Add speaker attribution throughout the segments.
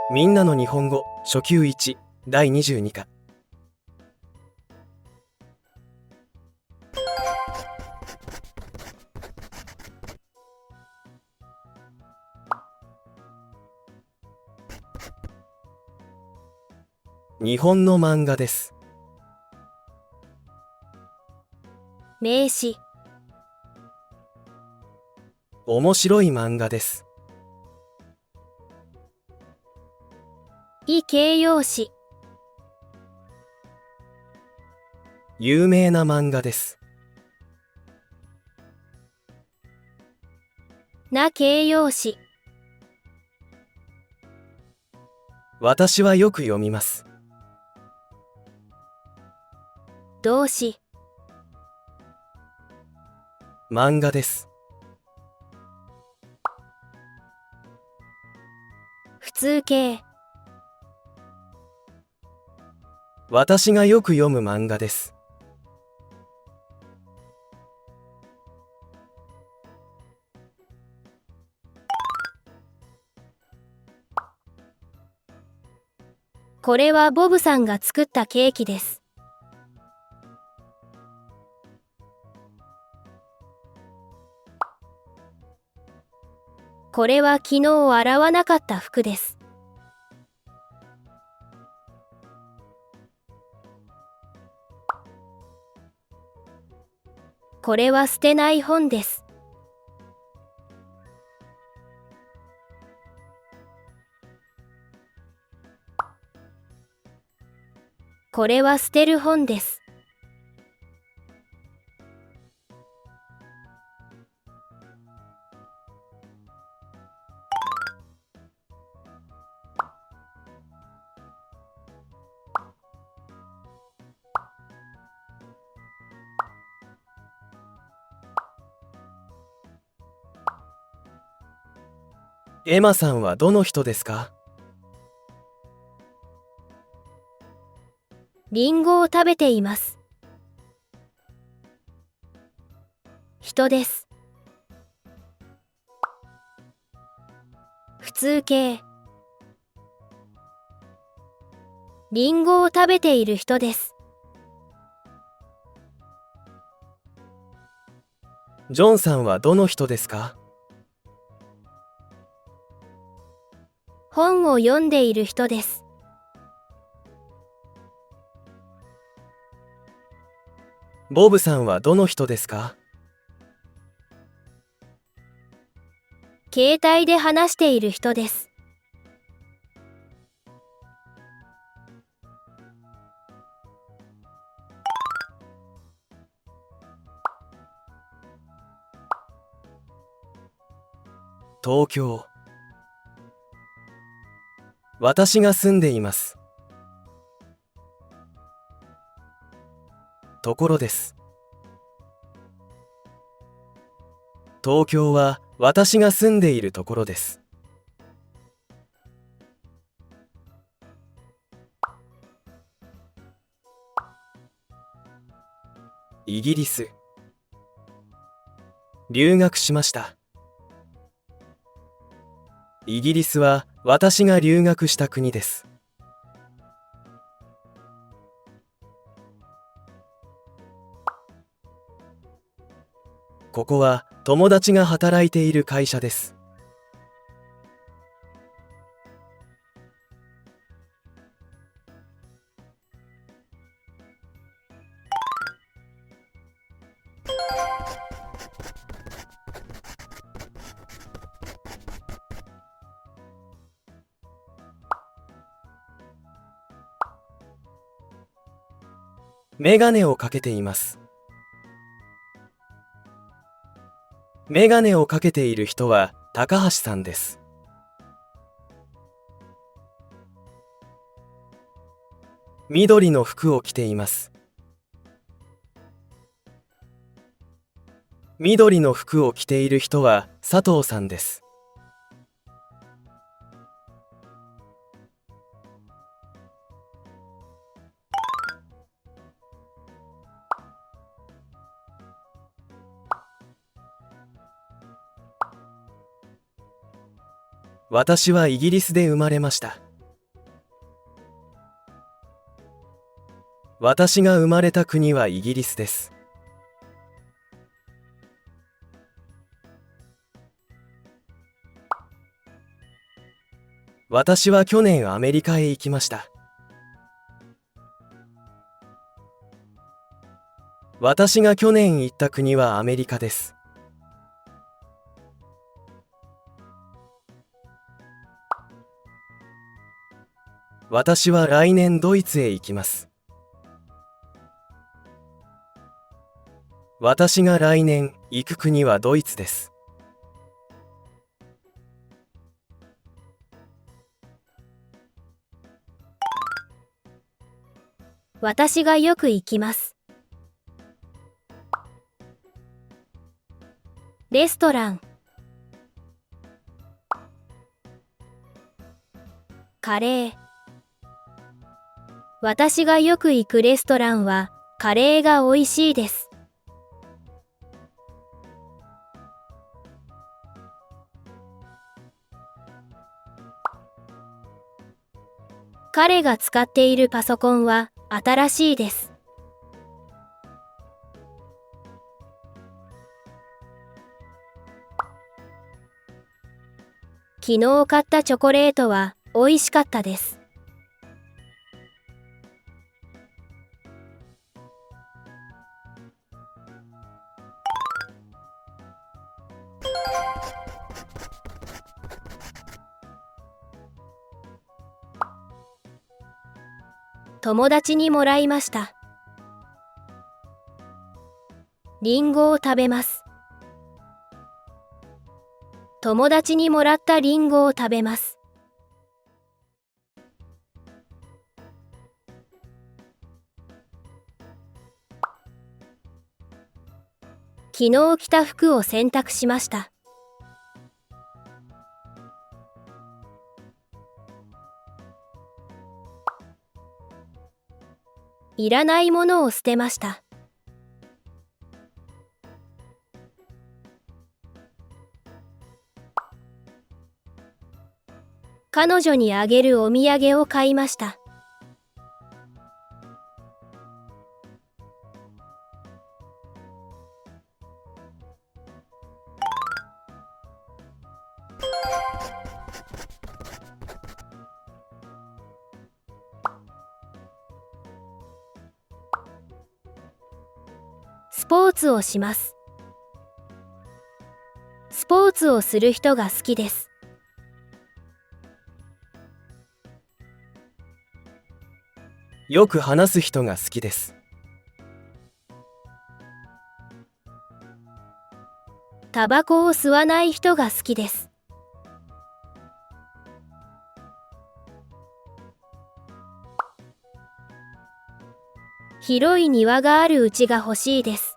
Speaker 1: みんなの日本語初級1第22課。日本の漫画です。
Speaker 2: 名詞、
Speaker 1: 面白い漫画です。
Speaker 2: 異形容詞、
Speaker 1: 有名な漫画です。
Speaker 2: な形容詞、
Speaker 1: 私はよく読みます。
Speaker 2: 動詞、
Speaker 1: 漫画です。
Speaker 2: 普通形、
Speaker 1: 私がよく読む漫画です。
Speaker 2: これはボブさんが作ったケーキです。これは昨日洗わなかった服です。これは捨てない本です。これは捨てる本です。
Speaker 1: エマさんはどの人ですか？
Speaker 2: リンゴを食べています。人です。普通形、リンゴを食べている人です。
Speaker 1: ジョンさんはどの人ですか？
Speaker 2: 本を読んでいる人です。
Speaker 1: ボブさんはどの人ですか？
Speaker 2: 携帯で話している人です。
Speaker 1: 東京。私が住んでいます。ところです。東京は私が住んでいるところです。イギリス。留学しました。イギリスは私が留学した国です。ここは友達が働いている会社です。メガネをかけています。メガネをかけている人は高橋さんです。緑の服を着ています。緑の服を着ている人は佐藤さんです。私はイギリスで生まれました。私が生まれた国はイギリスです。私は去年アメリカへ行きました。私が去年行った国はアメリカです。私は来年ドイツへ行きます。私が来年行く国はドイツです。
Speaker 2: 私がよく行きます。レストラン。カレー。私がよく行くレストランはカレーが美味しいです。彼が使っているパソコンは新しいです。昨日買ったチョコレートは美味しかったです。友達にもらいました。リンゴを食べます。友達にもらったリンゴを食べます。昨日着た服を洗濯しました。いらないものを捨てました。彼女にあげるお土産を買いました。スポーツをします。スポーツをする人が好きです。
Speaker 1: よく話す人が好きです。
Speaker 2: タバコを吸わない人が好きです。広い庭がある家が欲しいです。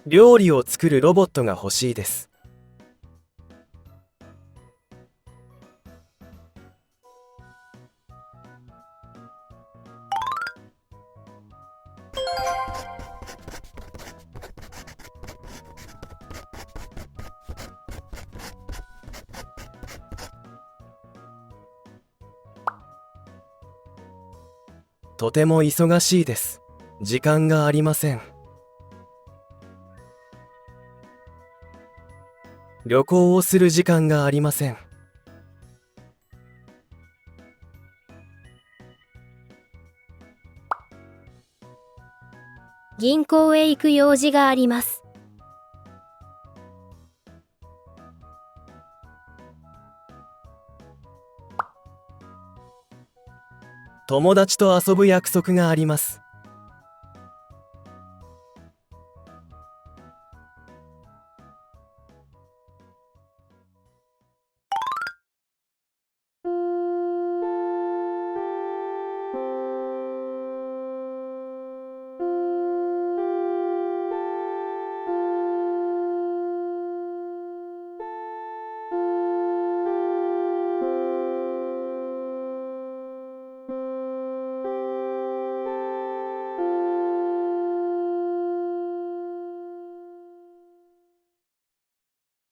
Speaker 1: 料理を作るロボットが欲しいです。とても忙しいです。時間がありません。旅行をする時間がありません。
Speaker 2: 銀行へ行く用事があります。
Speaker 1: 友達と遊ぶ約束があります。